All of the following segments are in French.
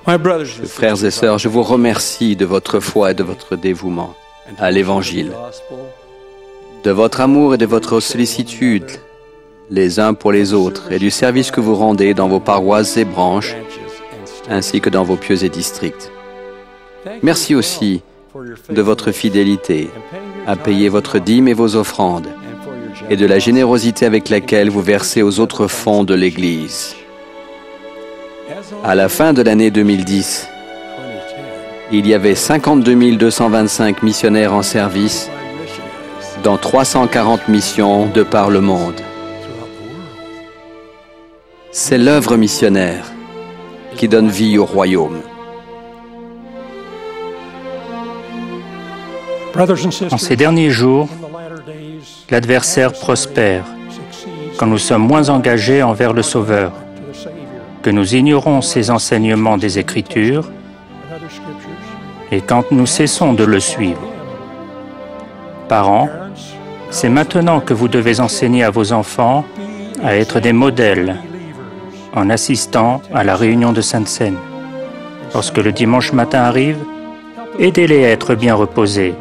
Frères et sœurs, je vous remercie de votre foi et de votre dévouement à l'Évangile, de votre amour et de votre sollicitude les uns pour les autres et du service que vous rendez dans vos paroisses et branches, ainsi que dans vos pieux et districts. Merci aussi de votre fidélité à payer votre dîme et vos offrandes et de la générosité avec laquelle vous versez aux autres fonds de l'Église. À la fin de l'année 2010, il y avait 52 225 missionnaires en service dans 340 missions de par le monde. C'est l'œuvre missionnaire qui donne vie au royaume. En ces derniers jours, l'adversaire prospère quand nous sommes moins engagés envers le Sauveur, que nous ignorons ses enseignements des Écritures et quand nous cessons de le suivre. Parents, c'est maintenant que vous devez enseigner à vos enfants à être des modèles en assistant à la réunion de Sainte-Seine. Lorsque le dimanche matin arrive, aidez-les à être bien reposés,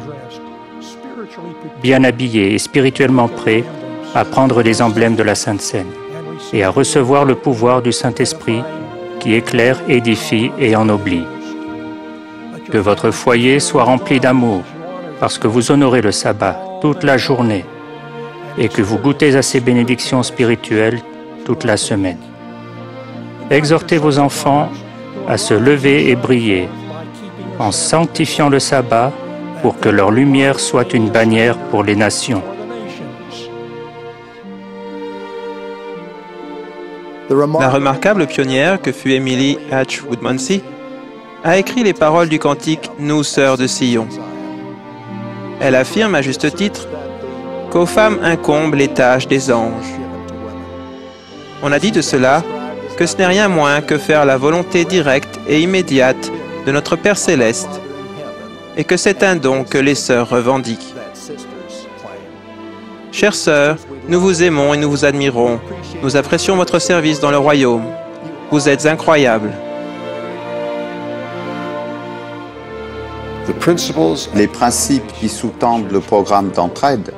bien habillés et spirituellement prêts à prendre les emblèmes de la Sainte-Seine et à recevoir le pouvoir du Saint-Esprit qui éclaire, édifie et ennoblit. Que votre foyer soit rempli d'amour parce que vous honorez le sabbat toute la journée et que vous goûtez à ces bénédictions spirituelles toute la semaine. Exhortez vos enfants à se lever et briller en sanctifiant le sabbat pour que leur lumière soit une bannière pour les nations. La remarquable pionnière que fut Emily Hatch Woodmansey a écrit les paroles du cantique « Nous, sœurs de Sion ». Elle affirme à juste titre qu'aux femmes incombent les tâches des anges. On a dit de cela que ce n'est rien moins que faire la volonté directe et immédiate de notre Père Céleste et que c'est un don que les sœurs revendiquent. Chères sœurs, nous vous aimons et nous vous admirons. Nous apprécions votre service dans le royaume. Vous êtes incroyables. Les principes qui sous-tendent le programme d'entraide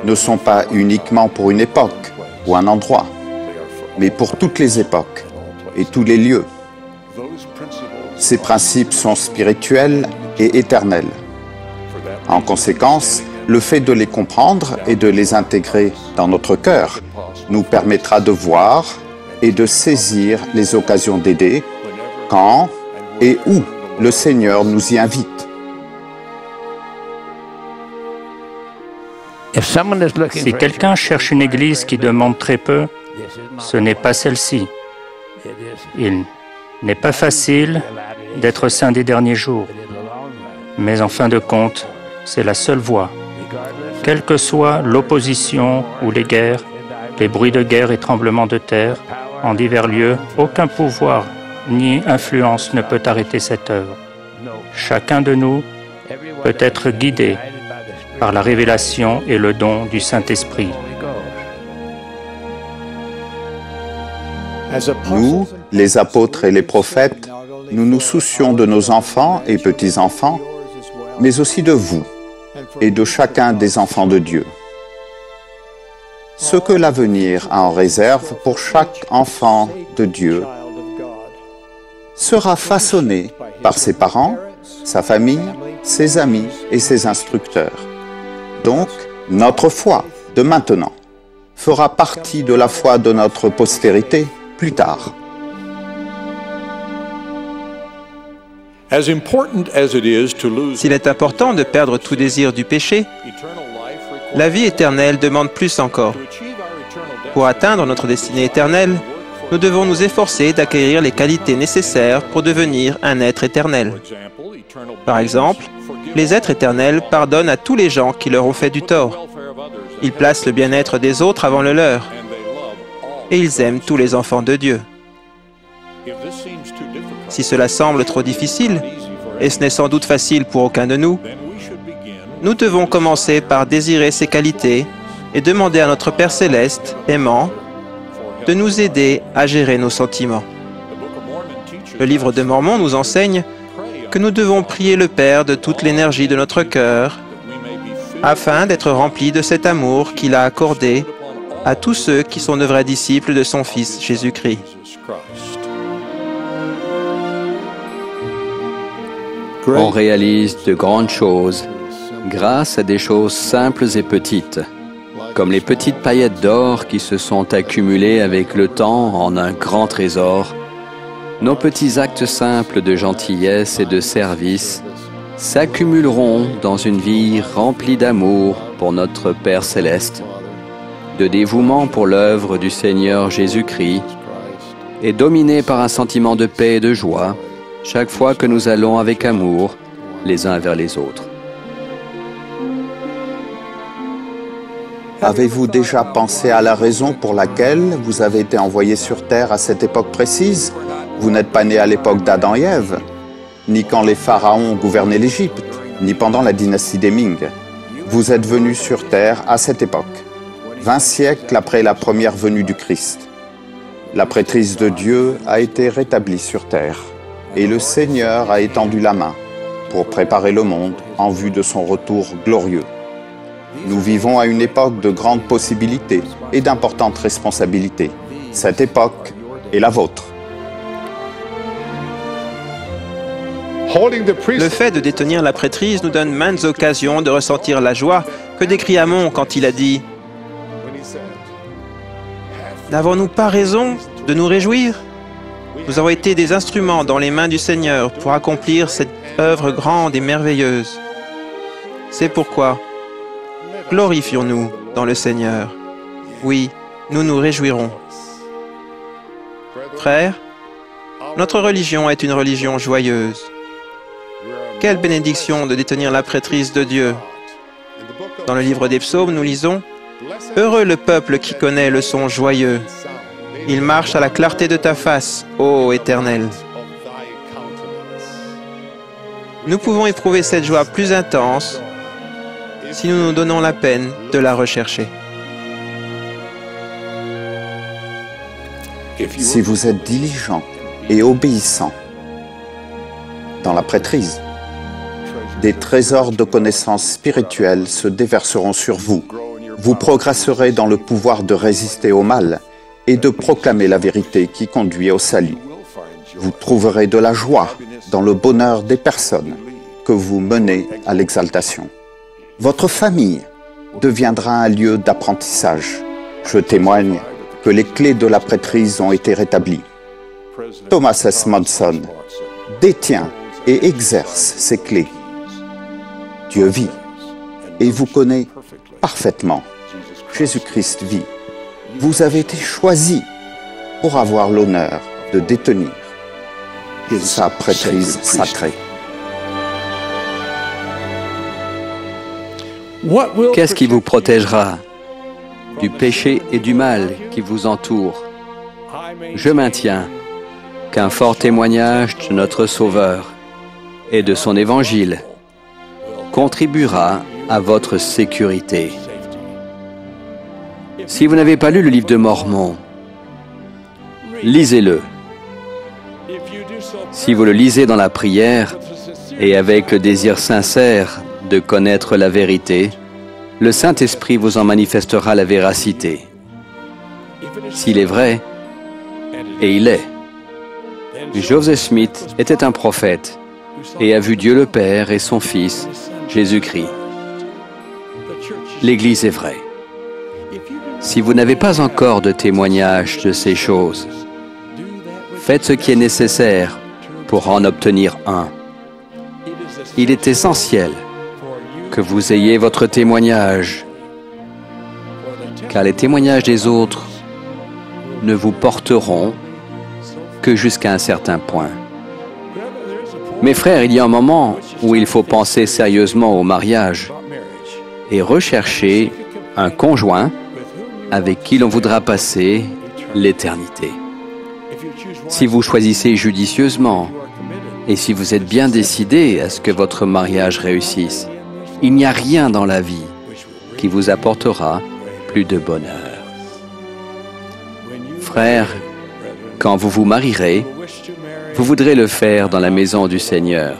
ne sont pas uniquement pour une époque ou un endroit, mais pour toutes les époques et tous les lieux. Ces principes sont spirituels et éternels. En conséquence, le fait de les comprendre et de les intégrer dans notre cœur nous permettra de voir et de saisir les occasions d'aider quand et où le Seigneur nous y invite. Si quelqu'un cherche une église qui demande très peu, ce n'est pas celle-ci. Il n'est pas facile d'être saint des derniers jours, mais en fin de compte, c'est la seule voie. Quelle que soit l'opposition ou les guerres, les bruits de guerre et tremblements de terre, en divers lieux, aucun pouvoir ni influence ne peut arrêter cette œuvre. Chacun de nous peut être guidé par la révélation et le don du Saint-Esprit. Nous, les apôtres et les prophètes, nous nous soucions de nos enfants et petits-enfants, mais aussi de vous et de chacun des enfants de Dieu. Ce que l'avenir a en réserve pour chaque enfant de Dieu sera façonné par ses parents, sa famille, ses amis et ses instructeurs. Donc, notre foi de maintenant fera partie de la foi de notre postérité plus tard. S'il est important de perdre tout désir du péché, la vie éternelle demande plus encore. Pour atteindre notre destinée éternelle, nous devons nous efforcer d'acquérir les qualités nécessaires pour devenir un être éternel. Par exemple, les êtres éternels pardonnent à tous les gens qui leur ont fait du tort. Ils placent le bien-être des autres avant le leur. Et ils aiment tous les enfants de Dieu. Si cela semble trop difficile, et ce n'est sans doute facile pour aucun de nous, nous devons commencer par désirer ces qualités et demander à notre Père Céleste, aimant, de nous aider à gérer nos sentiments. Le livre de Mormon nous enseigne que nous devons prier le Père de toute l'énergie de notre cœur afin d'être remplis de cet amour qu'il a accordé à tous ceux qui sont de vrais disciples de son Fils Jésus-Christ. On réalise de grandes choses grâce à des choses simples et petites, comme les petites paillettes d'or qui se sont accumulées avec le temps en un grand trésor. Nos petits actes simples de gentillesse et de service s'accumuleront dans une vie remplie d'amour pour notre Père céleste, de dévouement pour l'œuvre du Seigneur Jésus-Christ et dominée par un sentiment de paix et de joie chaque fois que nous allons avec amour les uns vers les autres. Avez-vous déjà pensé à la raison pour laquelle vous avez été envoyé sur Terre à cette époque précise? Vous n'êtes pas né à l'époque d'Adam et Ève, ni quand les pharaons gouvernaient l'Égypte, ni pendant la dynastie des Ming. Vous êtes venu sur Terre à cette époque, 20 siècles après la première venue du Christ. La prêtrise de Dieu a été rétablie sur Terre, et le Seigneur a étendu la main pour préparer le monde en vue de son retour glorieux. Nous vivons à une époque de grandes possibilités et d'importantes responsabilités. Cette époque est la vôtre. Le fait de détenir la prêtrise nous donne maintes occasions de ressentir la joie que décrit Amon quand il a dit « N'avons-nous pas raison de nous réjouir? Nous avons été des instruments dans les mains du Seigneur pour accomplir cette œuvre grande et merveilleuse. C'est pourquoi glorifions-nous dans le Seigneur. Oui, nous nous réjouirons. » Frères, notre religion est une religion joyeuse. Quelle bénédiction de détenir la prêtrise de Dieu. Dans le livre des Psaumes, nous lisons « Heureux le peuple qui connaît le son joyeux. Il marche à la clarté de ta face, ô Éternel. » Nous pouvons éprouver cette joie plus intense si nous nous donnons la peine de la rechercher. Si vous êtes diligent et obéissant dans la prêtrise, des trésors de connaissances spirituelles se déverseront sur vous. Vous progresserez dans le pouvoir de résister au mal et de proclamer la vérité qui conduit au salut. Vous trouverez de la joie dans le bonheur des personnes que vous menez à l'exaltation. Votre famille deviendra un lieu d'apprentissage. Je témoigne que les clés de la prêtrise ont été rétablies. Thomas S. Monson détient et exerce ces clés. Dieu vit et vous connaît parfaitement. Jésus-Christ vit. Vous avez été choisi pour avoir l'honneur de détenir sa prêtrise sacrée. Qu'est-ce qui vous protégera du péché et du mal qui vous entourent? Je maintiens qu'un fort témoignage de notre Sauveur et de son Évangile contribuera à votre sécurité. Si vous n'avez pas lu le livre de Mormon, lisez-le. Si vous le lisez dans la prière et avec le désir sincère de connaître la vérité, le Saint-Esprit vous en manifestera la véracité. S'il est vrai, et il est, Joseph Smith était un prophète et a vu Dieu le Père et son Fils, Jésus-Christ. L'Église est vraie. Si vous n'avez pas encore de témoignage de ces choses, faites ce qui est nécessaire pour en obtenir un. Il est essentiel que vous ayez votre témoignage, car les témoignages des autres ne vous porteront que jusqu'à un certain point. Mes frères, il y a un moment où il faut penser sérieusement au mariage et rechercher un conjoint avec qui l'on voudra passer l'éternité. Si vous choisissez judicieusement et si vous êtes bien décidé à ce que votre mariage réussisse, il n'y a rien dans la vie qui vous apportera plus de bonheur. Frères, quand vous vous marierez, vous voudrez le faire dans la maison du Seigneur.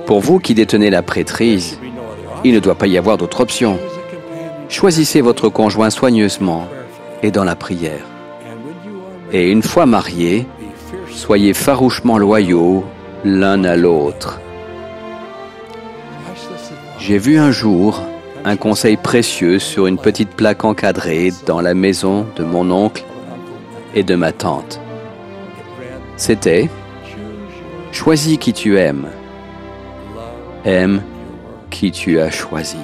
Pour vous qui détenez la prêtrise, il ne doit pas y avoir d'autre option. Choisissez votre conjoint soigneusement et dans la prière. Et une fois mariés, soyez farouchement loyaux l'un à l'autre. J'ai vu un jour un conseil précieux sur une petite plaque encadrée dans la maison de mon oncle et de ma tante. C'était « Choisis qui tu aimes, aime qui tu as choisi ».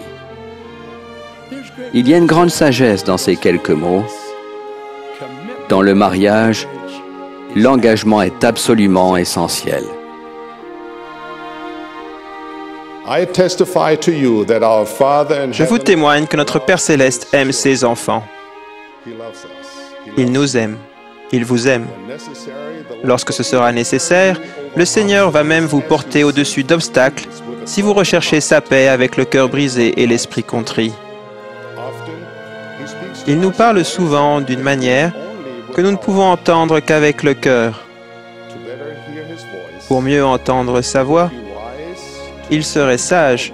Il y a une grande sagesse dans ces quelques mots. Dans le mariage, l'engagement est absolument essentiel. Je vous témoigne que notre Père Céleste aime ses enfants. Il nous aime. Il vous aime. Lorsque ce sera nécessaire, le Seigneur va même vous porter au-dessus d'obstacles si vous recherchez sa paix avec le cœur brisé et l'esprit contrit. Il nous parle souvent d'une manière que nous ne pouvons entendre qu'avec le cœur. Pour mieux entendre sa voix, il serait sage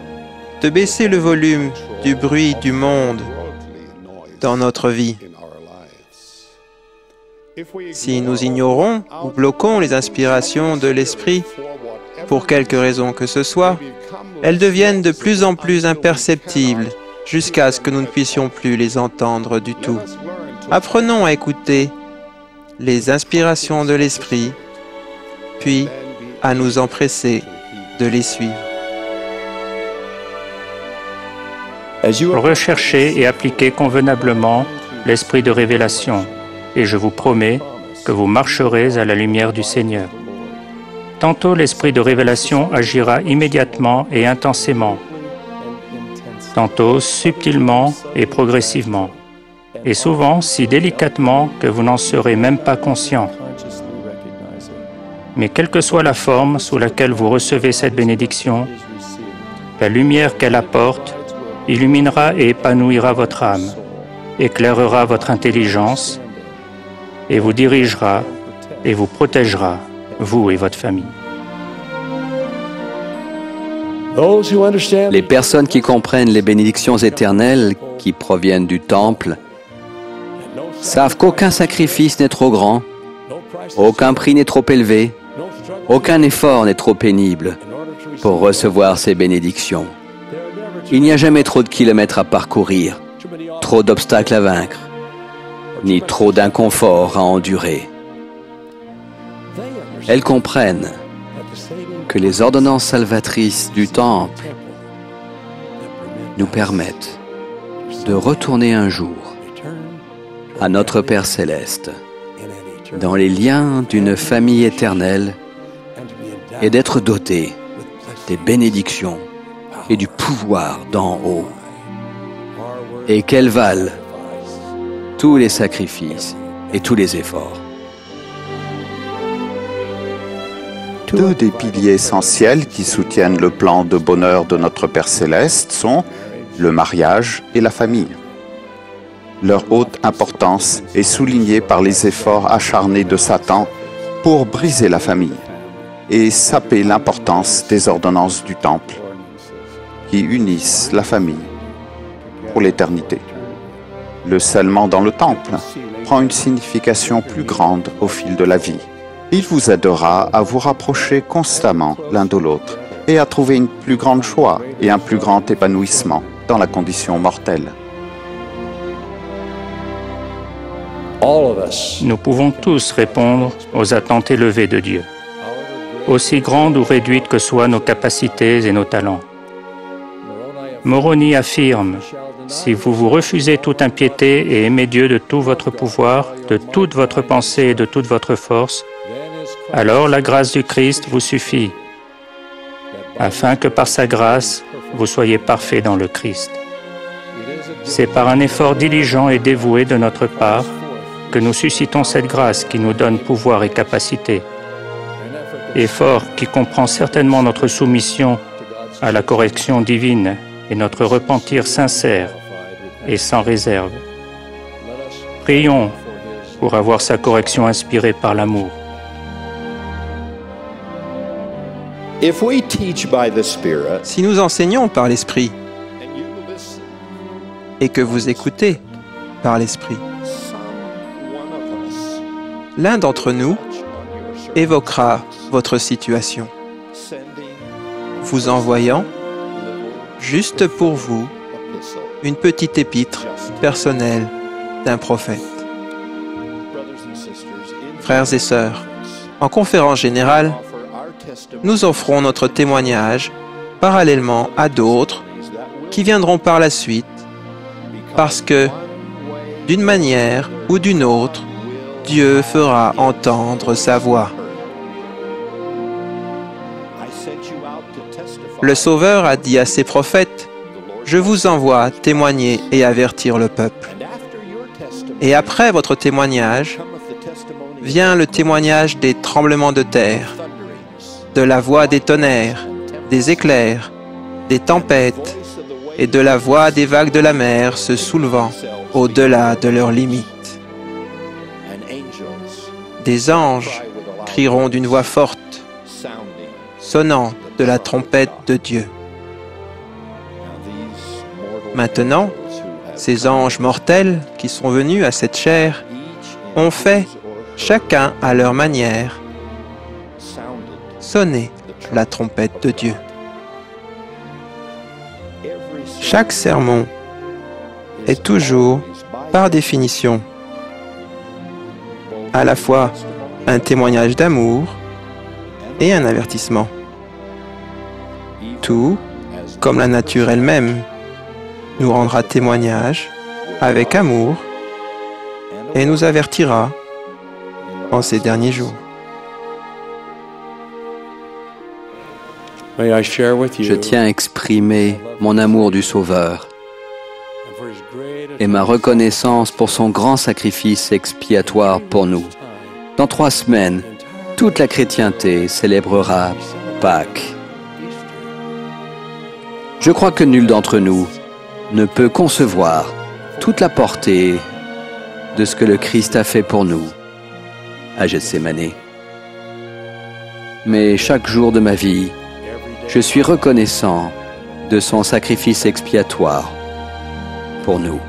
de baisser le volume du bruit du monde dans notre vie. Si nous ignorons ou bloquons les inspirations de l'Esprit, pour quelque raison que ce soit, elles deviennent de plus en plus imperceptibles jusqu'à ce que nous ne puissions plus les entendre du tout. Apprenons à écouter les inspirations de l'Esprit, puis à nous empresser de les suivre. Recherchez et appliquez convenablement l'esprit de révélation, et je vous promets que vous marcherez à la lumière du Seigneur. Tantôt l'esprit de révélation agira immédiatement et intensément, tantôt subtilement et progressivement, et souvent si délicatement que vous n'en serez même pas conscient. Mais quelle que soit la forme sous laquelle vous recevez cette bénédiction, la lumière qu'elle apporte illuminera et épanouira votre âme, éclairera votre intelligence et vous dirigera et vous protégera, vous et votre famille. Les personnes qui comprennent les bénédictions éternelles qui proviennent du Temple savent qu'aucun sacrifice n'est trop grand, aucun prix n'est trop élevé, aucun effort n'est trop pénible pour recevoir ces bénédictions. Il n'y a jamais trop de kilomètres à parcourir, trop d'obstacles à vaincre, ni trop d'inconfort à endurer. Elles comprennent que les ordonnances salvatrices du Temple nous permettent de retourner un jour à notre Père Céleste, dans les liens d'une famille éternelle et d'être dotés des bénédictions et du pouvoir d'en haut, et qu'elles valent tous les sacrifices et tous les efforts. Deux des piliers essentiels qui soutiennent le plan de bonheur de notre Père Céleste sont le mariage et la famille. Leur haute importance est soulignée par les efforts acharnés de Satan pour briser la famille et saper l'importance des ordonnances du Temple qui unissent la famille pour l'éternité. Le scellement dans le Temple prend une signification plus grande au fil de la vie. Il vous aidera à vous rapprocher constamment l'un de l'autre et à trouver une plus grande joie et un plus grand épanouissement dans la condition mortelle. Nous pouvons tous répondre aux attentes élevées de Dieu, aussi grandes ou réduites que soient nos capacités et nos talents. Moroni affirme, si vous vous refusez toute impiété et aimez Dieu de tout votre pouvoir, de toute votre pensée et de toute votre force, alors la grâce du Christ vous suffit, afin que par sa grâce, vous soyez parfaits dans le Christ. C'est par un effort diligent et dévoué de notre part que nous suscitons cette grâce qui nous donne pouvoir et capacité. Effort qui comprend certainement notre soumission à la correction divine et notre repentir sincère et sans réserve. Prions pour avoir sa correction inspirée par l'amour. Si nous enseignons par l'Esprit et que vous écoutez par l'Esprit, l'un d'entre nous évoquera votre situation, vous envoyant, juste pour vous, une petite épître personnelle d'un prophète. Frères et sœurs, en conférence générale, nous offrons notre témoignage parallèlement à d'autres qui viendront par la suite parce que, d'une manière ou d'une autre, Dieu fera entendre sa voix. Le Sauveur a dit à ses prophètes, « Je vous envoie témoigner et avertir le peuple. » Et après votre témoignage, vient le témoignage des tremblements de terre, de la voix des tonnerres, des éclairs, des tempêtes et de la voix des vagues de la mer se soulevant au-delà de leurs limites. Des anges crieront d'une voix forte, sonnant de la trompette de Dieu. Maintenant, ces anges mortels qui sont venus à cette chair ont fait, chacun à leur manière, sonner la trompette de Dieu. Chaque sermon est toujours, par définition, à la fois un témoignage d'amour et un avertissement. Tout, comme la nature elle-même, nous rendra témoignage avec amour et nous avertira en ces derniers jours. Je tiens à exprimer mon amour du Sauveur et ma reconnaissance pour son grand sacrifice expiatoire pour nous. Dans 3 semaines, toute la chrétienté célébrera Pâques. Je crois que nul d'entre nous ne peut concevoir toute la portée de ce que le Christ a fait pour nous à Gethsémani. Mais chaque jour de ma vie, je suis reconnaissant de son sacrifice expiatoire pour nous.